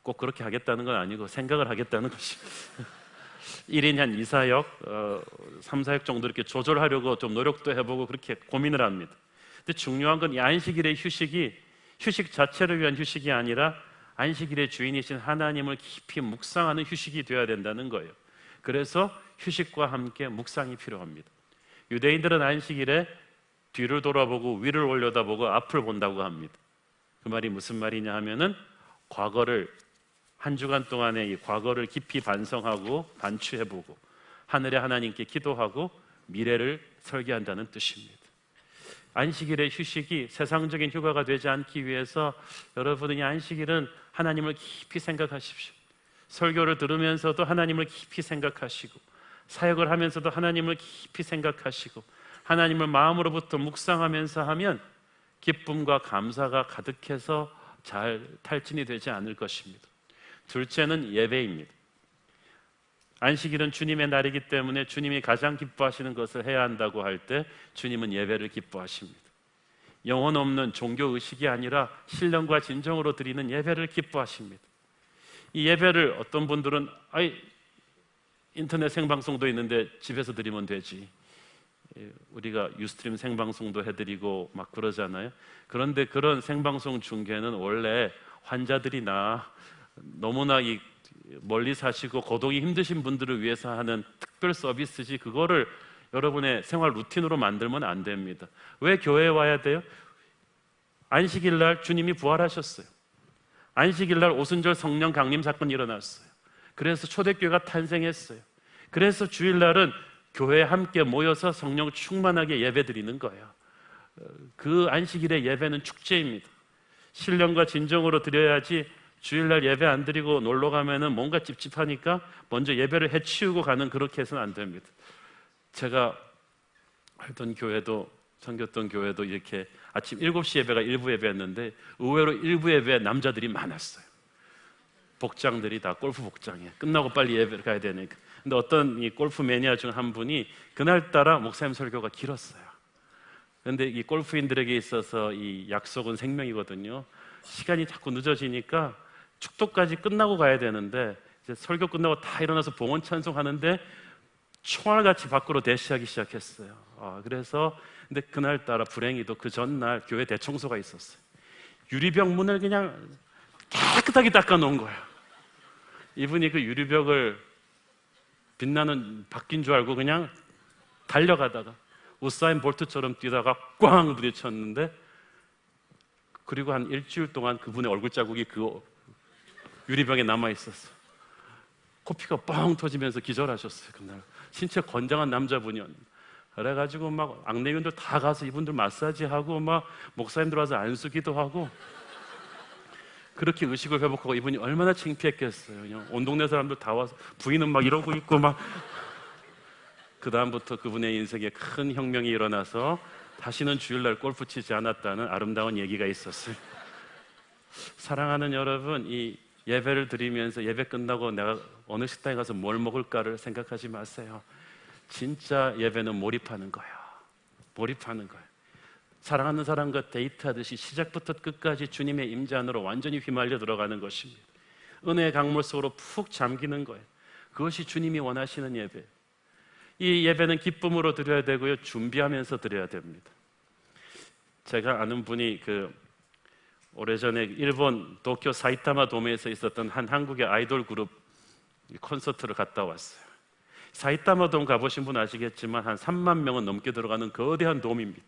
꼭 그렇게 하겠다는 건 아니고 생각을 하겠다는 것이 1인 한 2사역, 3사역 정도 이렇게 조절하려고 좀 노력도 해보고 그렇게 고민을 합니다. 근데 중요한 건 이 안식일의 휴식이 휴식 자체를 위한 휴식이 아니라 안식일의 주인이신 하나님을 깊이 묵상하는 휴식이 되어야 된다는 거예요. 그래서 휴식과 함께 묵상이 필요합니다. 유대인들은 안식일에 뒤를 돌아보고 위를 올려다보고 앞을 본다고 합니다. 그 말이 무슨 말이냐 하면은 과거를 한 주간 동안의 이 과거를 깊이 반성하고 반추해보고 하늘의 하나님께 기도하고 미래를 설계한다는 뜻입니다. 안식일의 휴식이 세상적인 휴가가 되지 않기 위해서 여러분은 이 안식일은 하나님을 깊이 생각하십시오. 설교를 들으면서도 하나님을 깊이 생각하시고 사역을 하면서도 하나님을 깊이 생각하시고 하나님을 마음으로부터 묵상하면서 하면 기쁨과 감사가 가득해서 잘 탈진이 되지 않을 것입니다. 둘째는 예배입니다. 안식일은 주님의 날이기 때문에 주님이 가장 기뻐하시는 것을 해야 한다고 할 때 주님은 예배를 기뻐하십니다. 영혼 없는 종교의식이 아니라 신령과 진정으로 드리는 예배를 기뻐하십니다. 이 예배를 어떤 분들은 인터넷 생방송도 있는데 집에서 드리면 되지, 우리가 유스트림 생방송도 해드리고 막 그러잖아요. 그런데 그런 생방송 중계는 원래 환자들이나 너무나 이 멀리 사시고 거동이 힘드신 분들을 위해서 하는 특별 서비스지 그거를 여러분의 생활 루틴으로 만들면 안 됩니다. 왜 교회에 와야 돼요? 안식일 날 주님이 부활하셨어요. 안식일 날 오순절 성령 강림 사건이 일어났어요. 그래서 초대교회가 탄생했어요. 그래서 주일날은 교회에 함께 모여서 성령 충만하게 예배드리는 거예요. 그 안식일의 예배는 축제입니다. 신령과 진정으로 드려야지 주일날 예배 안 드리고 놀러 가면은 뭔가 찝찝하니까 먼저 예배를 해치우고 가는, 그렇게 해서는 안 됩니다. 제가 알던 교회도, 섬겼던 교회도 이렇게 아침 7시 예배가 일부 예배였는데 의외로 일부 예배에 남자들이 많았어요. 복장들이 다 골프 복장이에요. 끝나고 빨리 예배를 가야 되니까. 근데 어떤 이 골프 매니아 중 한 분이 그날따라 목사님 설교가 길었어요. 그런데 이 골프인들에게 있어서 이 약속은 생명이거든요. 시간이 자꾸 늦어지니까 축도까지 끝나고 가야 되는데 이제 설교 끝나고 다 일어나서 봉헌 찬송하는데 총알같이 밖으로 대시하기 시작했어요. 그래서 근데 그날따라 불행히도 그 전날 교회 대청소가 있었어요. 유리벽 문을 그냥 깨끗하게 닦아 놓은 거예요. 이분이 그 유리벽을 빛나는 바뀐 줄 알고 그냥 달려가다가 우사인 볼트처럼 뛰다가 꽝 부딪혔는데, 그리고 한 일주일 동안 그분의 얼굴 자국이 그 유리병에 남아 있었어. 코피가 뻥 터지면서 기절하셨어요. 그날 신체 건장한 남자분이었는데, 그래가지고 막 악내면들 다 가서 이분들 마사지하고 막 목사님들 와서 안수기도 하고 그렇게 의식을 회복하고, 이분이 얼마나 창피했겠어요. 그냥 온 동네 사람들 다 와서 부인은 막 이러고 있고 막. 그 다음부터 그분의 인생에 큰 혁명이 일어나서 다시는 주일날 골프 치지 않았다는 아름다운 얘기가 있었어요. 사랑하는 여러분, 이 예배를 드리면서 예배 끝나고 내가 어느 식당에 가서 뭘 먹을까를 생각하지 마세요. 진짜 예배는 몰입하는 거예요. 몰입하는 거예요. 사랑하는 사람과 데이트하듯이 시작부터 끝까지 주님의 임재 안으로 완전히 휘말려 들어가는 것입니다. 은혜의 강물 속으로 푹 잠기는 거예요. 그것이 주님이 원하시는 예배예요. 이 예배는 기쁨으로 드려야 되고요, 준비하면서 드려야 됩니다. 제가 아는 분이 오래전에 일본 도쿄 사이타마 도메에서 있었던 한 한국의 아이돌 그룹 콘서트를 갔다 왔어요. 사이타마 돔 가보신 분 아시겠지만 한 3만 명은 넘게 들어가는 거대한 돔입니다.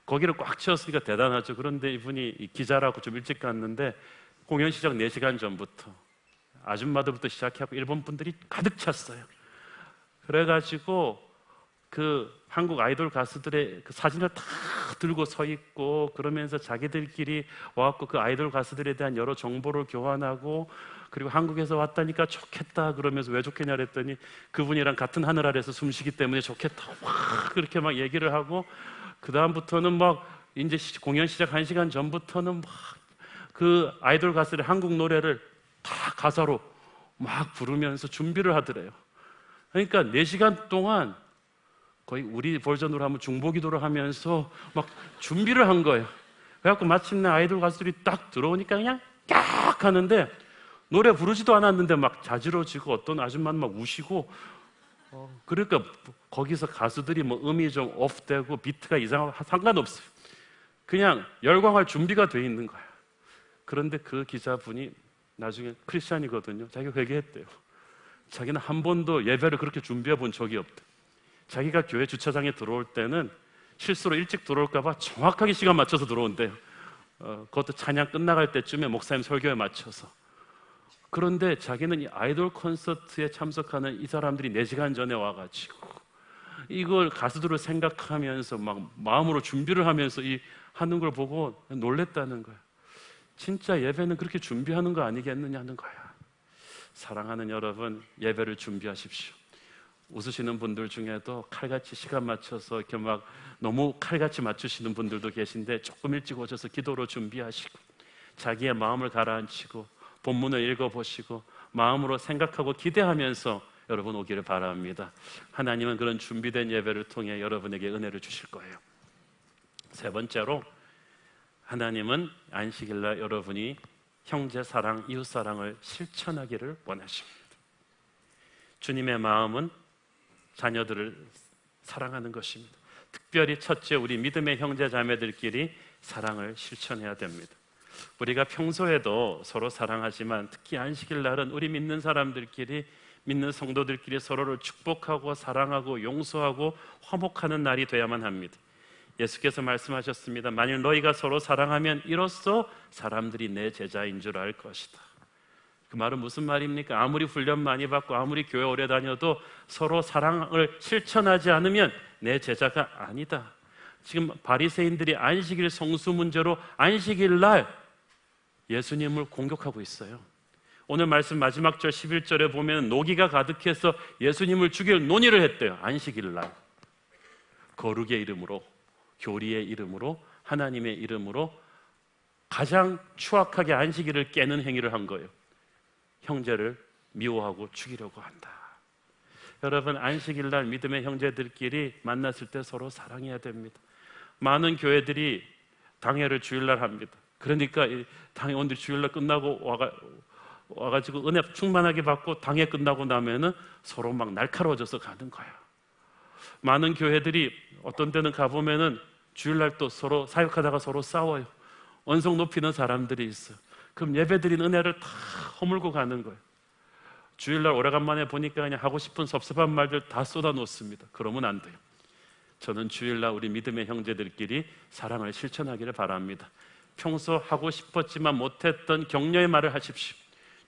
거기를 꽉 채웠으니까 대단하죠. 그런데 이분이 기자라고 좀 일찍 갔는데 공연 시작 4시간 전부터 아줌마들부터 시작해서 일본 분들이 가득 찼어요. 그래가지고 그 한국 아이돌 가수들의 그 사진을 다 들고 서 있고 그러면서 자기들끼리 와갖고 그 아이돌 가수들에 대한 여러 정보를 교환하고, 그리고 한국에서 왔다니까 좋겠다 그러면서 왜 좋겠냐 그랬더니 그분이랑 같은 하늘 아래서 숨쉬기 때문에 좋겠다 막 그렇게 막 얘기를 하고, 그 다음부터는 막 이제 공연 시작 1시간 전부터는 막 그 아이돌 가수들의 한국 노래를 다 가사로 막 부르면서 준비를 하더래요. 그러니까 4시간 동안 거의 우리 버전으로 하면 중보기도를 하면서 막 준비를 한 거예요. 그래갖고 마침내 아이돌 가수들이 딱 들어오니까 그냥 깍 하는데 노래 부르지도 않았는데 막 자지러지고 어떤 아줌마는 막 우시고, 그러니까 거기서 가수들이 뭐 음이 좀 오프되고 비트가 이상하고 상관없어요. 그냥 열광할 준비가 돼 있는 거야. 그런데 그 기자분이 나중에 크리스찬이거든요. 자기가 회개했대요. 자기는 한 번도 예배를 그렇게 준비해 본 적이 없대. 자기가 교회 주차장에 들어올 때는 실수로 일찍 들어올까 봐 정확하게 시간 맞춰서 들어온대요. 그것도 찬양 끝나갈 때쯤에 목사님 설교에 맞춰서. 그런데 자기는 이 아이돌 콘서트에 참석하는 이 사람들이 4시간 전에 와가지고 이걸 가수들을 생각하면서 막 마음으로 준비를 하면서 이 하는 걸 보고 놀랬다는 거야. 진짜 예배는 그렇게 준비하는 거 아니겠느냐는 거야. 사랑하는 여러분, 예배를 준비하십시오. 웃으시는 분들 중에도 칼같이 시간 맞춰서 이렇게 막 너무 칼같이 맞추시는 분들도 계신데 조금 일찍 오셔서 기도로 준비하시고 자기의 마음을 가라앉히고 본문을 읽어보시고 마음으로 생각하고 기대하면서 여러분 오기를 바랍니다. 하나님은 그런 준비된 예배를 통해 여러분에게 은혜를 주실 거예요. 세 번째로, 하나님은 안식일날 여러분이 형제 사랑, 이웃 사랑을 실천하기를 원하십니다. 주님의 마음은 자녀들을 사랑하는 것입니다. 특별히 첫째, 우리 믿음의 형제 자매들끼리 사랑을 실천해야 됩니다. 우리가 평소에도 서로 사랑하지만 특히 안식일 날은 우리 믿는 사람들끼리, 믿는 성도들끼리 서로를 축복하고 사랑하고 용서하고 화목하는 날이 돼야만 합니다. 예수께서 말씀하셨습니다. 만일 너희가 서로 사랑하면 이로써 사람들이 내 제자인 줄 알 것이다. 그 말은 무슨 말입니까? 아무리 훈련 많이 받고 아무리 교회 오래 다녀도 서로 사랑을 실천하지 않으면 내 제자가 아니다. 지금 바리새인들이 안식일 성수 문제로 안식일 날 예수님을 공격하고 있어요. 오늘 말씀 마지막 절 11절에 보면 노기가 가득해서 예수님을 죽일 논의를 했대요. 안식일 날 거룩의 이름으로, 교리의 이름으로, 하나님의 이름으로 가장 추악하게 안식일을 깨는 행위를 한 거예요. 형제를 미워하고 죽이려고 한다. 여러분, 안식일 날 믿음의 형제들끼리 만났을 때 서로 사랑해야 됩니다. 많은 교회들이 당회를 주일날 합니다. 그러니까 당회원들이 주일날 끝나고 와가지고 은혜 충만하게 받고 당회 끝나고 나면은 서로 막 날카로워져서 가는 거야. 많은 교회들이 어떤 데는 가보면은 주일날 또 서로 사역하다가 서로 싸워요. 언성 높이는 사람들이 있어요. 그럼 예배드린 은혜를 다 허물고 가는 거예요. 주일날 오래간만에 보니까 그냥 하고 싶은 섭섭한 말들 다 쏟아놓습니다. 그러면 안 돼요. 저는 주일날 우리 믿음의 형제들끼리 사랑을 실천하기를 바랍니다. 평소 하고 싶었지만 못했던 격려의 말을 하십시오.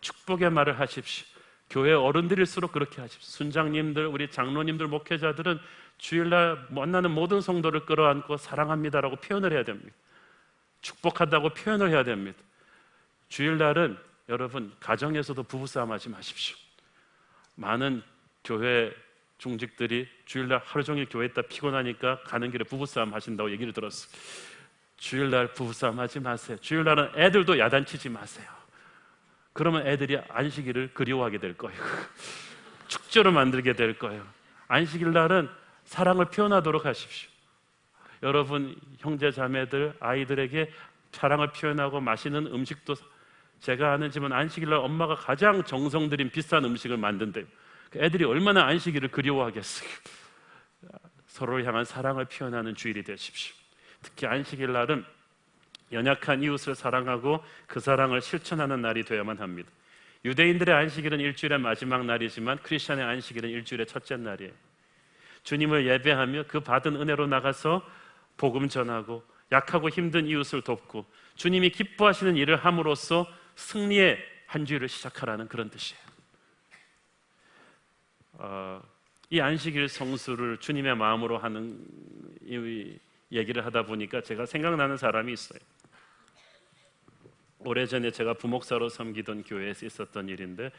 축복의 말을 하십시오. 교회 어른들일수록 그렇게 하십시오. 순장님들, 우리 장로님들, 목회자들은 주일날 만나는 모든 성도를 끌어안고 사랑합니다라고 표현을 해야 됩니다. 축복한다고 표현을 해야 됩니다. 주일날은 여러분 가정에서도 부부싸움 하지 마십시오. 많은 교회 중직들이 주일날 하루 종일 교회에 있다 피곤하니까 가는 길에 부부싸움 하신다고 얘기를 들었어요. 주일날 부부싸움 하지 마세요. 주일날은 애들도 야단치지 마세요. 그러면 애들이 안식일을 그리워하게 될 거예요. 축제로 만들게 될 거예요. 안식일 날은 사랑을 표현하도록 하십시오. 여러분 형제 자매들, 아이들에게 사랑을 표현하고 맛있는 음식도, 제가 아는 집은 안식일 날 엄마가 가장 정성 들인 비싼 음식을 만든대요. 애들이 얼마나 안식일을 그리워하겠어요. 서로를 향한 사랑을 표현하는 주일이 되십시오. 특히 안식일 날은 연약한 이웃을 사랑하고 그 사랑을 실천하는 날이 되어야만 합니다. 유대인들의 안식일은 일주일의 마지막 날이지만 크리스천의 안식일은 일주일의 첫째 날이에요. 주님을 예배하며 그 받은 은혜로 나가서 복음 전하고 약하고 힘든 이웃을 돕고 주님이 기뻐하시는 일을 함으로써 승리의 한 주일을 시작하라는 그런 뜻이에요. 이 안식일 성수를 주님의 마음으로 하는 이 얘기를 하다 보니까 제가 생각나는 사람이 있어요. 오래전에 제가 부목사로 섬기던 교회에서 있었던 일인데,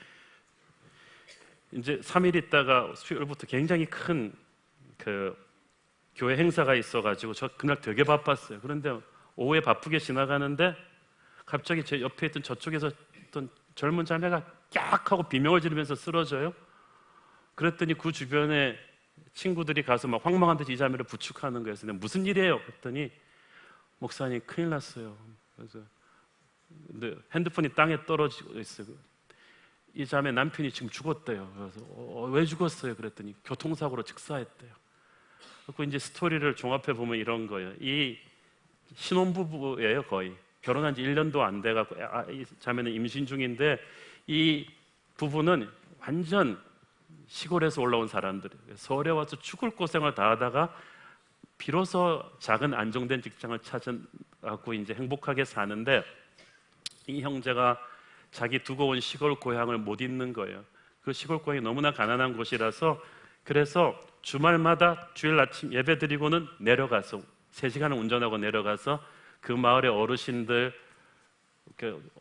이제 3일 있다가 수요일부터 굉장히 큰 그 교회 행사가 있어가지고 저 그날 되게 바빴어요. 그런데 오후에 바쁘게 지나가는데 갑자기 제 옆에 있던 저쪽에서 어떤 젊은 자매가 깍 하고 비명을 지르면서 쓰러져요. 그랬더니 그 주변에 친구들이 가서 막 황망한 듯이 이 자매를 부축하는 거예요. 그래서 무슨 일이에요? 그랬더니 목사님 큰일 났어요. 그래서 근데 핸드폰이 땅에 떨어지고 있어요. 이 자매 남편이 지금 죽었대요. 그래서 왜 죽었어요? 그랬더니 교통사고로 즉사했대요. 그리고 이제 스토리를 종합해 보면 이런 거예요. 이 신혼부부예요. 거의 결혼한 지 1년도 안 돼갖고 이 자매는 임신 중인데, 이 부부는 완전 시골에서 올라온 사람들이에요. 서울에 와서 죽을 고생을 다 하다가 비로소 작은 안정된 직장을 찾아갖고 이제 행복하게 사는데, 이 형제가 자기 두고 온 시골 고향을 못 잊는 거예요. 그 시골 고향이 너무나 가난한 곳이라서, 그래서 주말마다 주일 아침 예배 드리고는 내려가서 3시간을 운전하고 내려가서 그 마을의 어르신들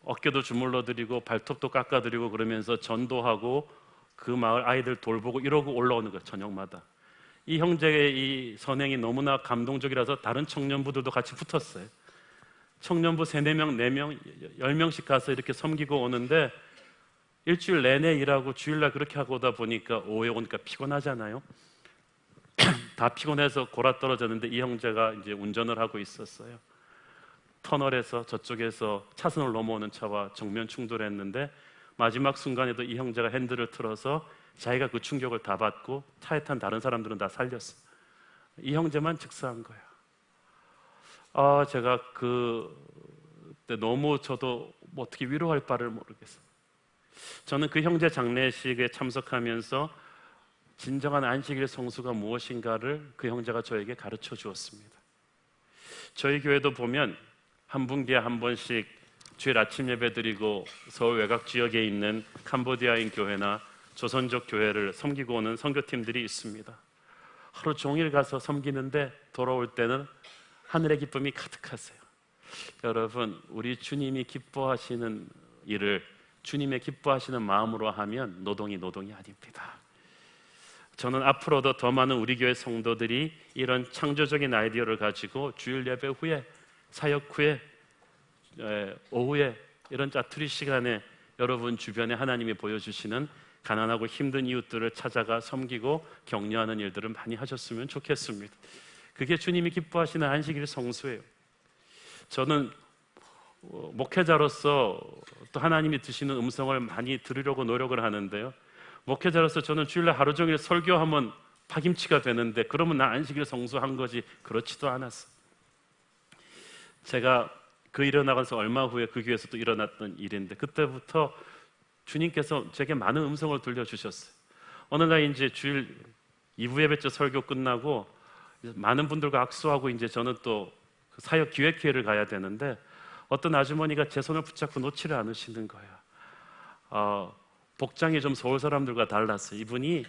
어깨도 주물러 드리고 발톱도 깎아 드리고 그러면서 전도하고 그 마을 아이들 돌보고 이러고 올라오는 거예요. 저녁마다. 이 형제의 이 선행이 너무나 감동적이라서 다른 청년부들도 같이 붙었어요. 청년부 3, 4명, 4명, 10명씩 가서 이렇게 섬기고 오는데, 일주일 내내 일하고 주일날 그렇게 하고 오다 보니까 오후에 오니까 피곤하잖아요. 다 피곤해서 골아 떨어졌는데 이 형제가 이제 운전을 하고 있었어요. 터널에서 저쪽에서 차선을 넘어오는 차와 정면 충돌했는데, 마지막 순간에도 이 형제가 핸들을 틀어서 자기가 그 충격을 다 받고 차에 탄 다른 사람들은 다 살렸어요. 이 형제만 즉사한 거예요. 제가 그때 너무 저도 뭐 어떻게 위로할 바를 모르겠어요. 저는 그 형제 장례식에 참석하면서 진정한 안식일 성수가 무엇인가를 그 형제가 저에게 가르쳐 주었습니다. 저희 교회도 보면 한 분기에 한 번씩 주일 아침 예배 드리고 서울 외곽 지역에 있는 캄보디아인 교회나 조선족 교회를 섬기고 오는 선교팀들이 있습니다. 하루 종일 가서 섬기는데 돌아올 때는 하늘의 기쁨이 가득하세요. 여러분, 우리 주님이 기뻐하시는 일을 주님의 기뻐하시는 마음으로 하면 노동이 아닙니다. 저는 앞으로도 더 많은 우리 교회 성도들이 이런 창조적인 아이디어를 가지고 주일 예배 후에, 사역 후에, 오후에 이런 짜투리 시간에 여러분 주변에 하나님이 보여주시는 가난하고 힘든 이웃들을 찾아가 섬기고 격려하는 일들을 많이 하셨으면 좋겠습니다. 그게 주님이 기뻐하시는 안식일 성수예요. 저는 목회자로서 또 하나님이 드시는 음성을 많이 들으려고 노력을 하는데요, 목회자로서 저는 주일날 하루 종일 설교하면 파김치가 되는데 그러면 나 안식일 성수한 거지, 그렇지도 않았어. 제가 그 일어나가서 얼마 후에 그 교회에서 또 일어났던 일인데, 그때부터 주님께서 제게 많은 음성을 들려주셨어요. 어느 날 이제 주일 2부 예배 때 설교 끝나고 많은 분들과 악수하고 이제 저는 또 그 사역 기획회의를 가야 되는데, 어떤 아주머니가 제 손을 붙잡고 놓지를 않으시는 거예요. 복장이 좀 서울 사람들과 달랐어요. 이분이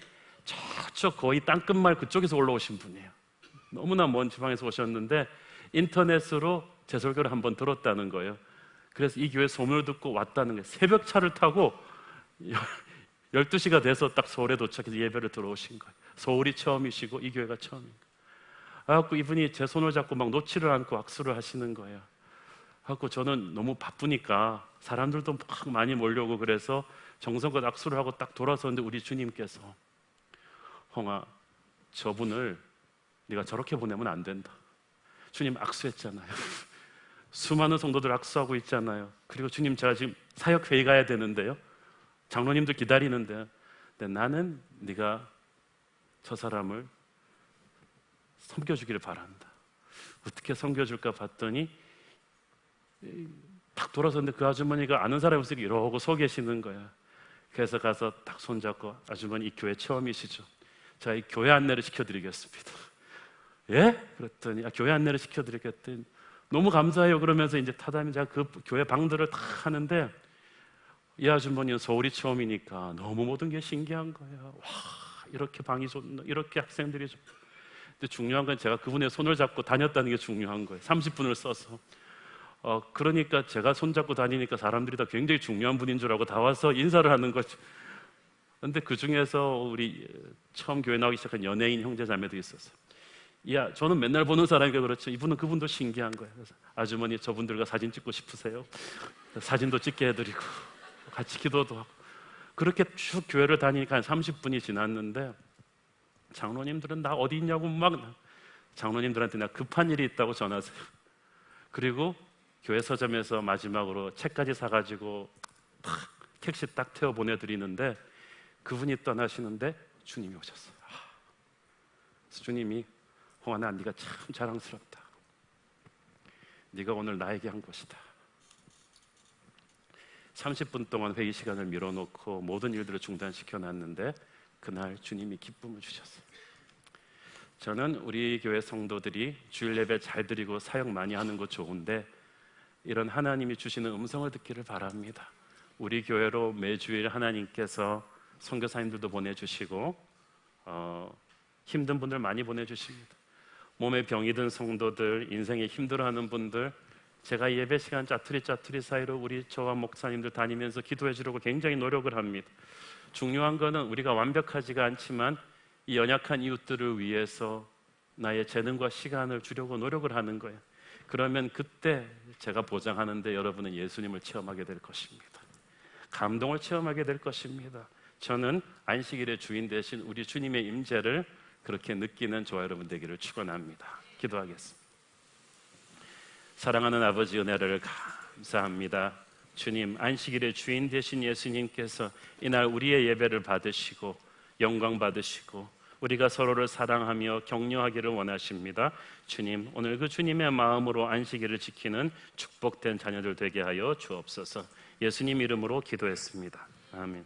저쪽 거의 땅끝마을 그쪽에서 올라오신 분이에요. 너무나 먼 지방에서 오셨는데 인터넷으로 제 설교를 한번 들었다는 거예요. 그래서 이 교회 소문을 듣고 왔다는 거예요. 새벽 차를 타고 12시가 돼서 딱 서울에 도착해서 예배를 들어오신 거예요. 서울이 처음이시고 이 교회가 처음인 거예요. 그래서 이분이 제 손을 잡고 막 놓지를 않고 악수를 하시는 거예요. 그래서 저는 너무 바쁘니까 사람들도 막 많이 몰려오고 그래서 정성껏 악수를 하고 딱 돌아섰는데 우리 주님께서, 홍아, 저분을 네가 저렇게 보내면 안 된다. 주님 악수했잖아요. 수많은 성도들 악수하고 있잖아요. 그리고 주님, 제가 지금 사역회의 가야 되는데요, 장로님들 기다리는데, 근데 나는 네가 저 사람을 섬겨주기를 바란다. 어떻게 섬겨줄까 봤더니 딱 돌아섰는데 그 아주머니가 아는 사람이 없으니까 이러고 서 계시는 거야. 그래서 가서 딱 손잡고, 아주머니 이 교회 처음이시죠? 자, 이 교회 안내를 시켜드리겠습니다. 예? 그랬더니 교회 안내를 시켜드리겠더니 너무 감사해요. 그러면서 이제 타다니 제가 그 교회 방들을 다 하는데 이 아주머니는 서울이 처음이니까 너무 모든 게 신기한 거야. 와, 이렇게 방이 좋나, 이렇게 학생들이 좋나. 근데 중요한 건 제가 그분의 손을 잡고 다녔다는 게 중요한 거예요. 30분을 써서. 그러니까 제가 손잡고 다니니까 사람들이 다 굉장히 중요한 분인 줄 알고 다 와서 인사를 하는 거죠. 근데 그 중에서 우리 처음 교회 나오기 시작한 연예인 형제 자매도 있었어요. 야, 저는 맨날 보는 사람이니까 그렇죠. 이분은 그분도 신기한 거예요. 그래서 아주머니 저분들과 사진 찍고 싶으세요? 사진도 찍게 해드리고 같이 기도도 하고 그렇게 쭉 교회를 다니니까 한 30분이 지났는데 장로님들은 나 어디 있냐고 막 장로님들한테 나 급한 일이 있다고 전하세요. 그리고 교회 서점에서 마지막으로 책까지 사가지고 탁 택시 딱 태워 보내드리는데 그분이 떠나시는데 주님이 오셨어요. 그래서 주님이 홍하나 네가 참 자랑스럽다. 네가 오늘 나에게 한 것이다. 30분 동안 회의 시간을 밀어놓고 모든 일들을 중단시켜 놨는데 그날 주님이 기쁨을 주셨어요. 저는 우리 교회 성도들이 주일 예배 잘 드리고 사역 많이 하는 거 좋은데 이런 하나님이 주시는 음성을 듣기를 바랍니다. 우리 교회로 매주일 하나님께서 선교사님들도 보내주시고 힘든 분들 많이 보내주십니다. 몸에 병이 든 성도들, 인생에 힘들어하는 분들, 제가 예배 시간 짜투리 사이로 우리 저와 목사님들 다니면서 기도해 주려고 굉장히 노력을 합니다. 중요한 거는 우리가 완벽하지가 않지만 이 연약한 이웃들을 위해서 나의 재능과 시간을 주려고 노력을 하는 거예요. 그러면 그때 제가 보장하는데 여러분은 예수님을 체험하게 될 것입니다. 감동을 체험하게 될 것입니다. 저는 안식일의 주인 되신 우리 주님의 임재를 그렇게 느끼는 저와 여러분 되기를 축원합니다. 기도하겠습니다. 사랑하는 아버지 은혜를 감사합니다. 주님, 안식일의 주인 되신 예수님께서 이날 우리의 예배를 받으시고 영광 받으시고 우리가 서로를 사랑하며 격려하기를 원하십니다. 주님, 오늘 그 주님의 마음으로 안식일을 지키는 축복된 자녀들 되게 하여 주옵소서. 예수님 이름으로 기도했습니다. 아멘.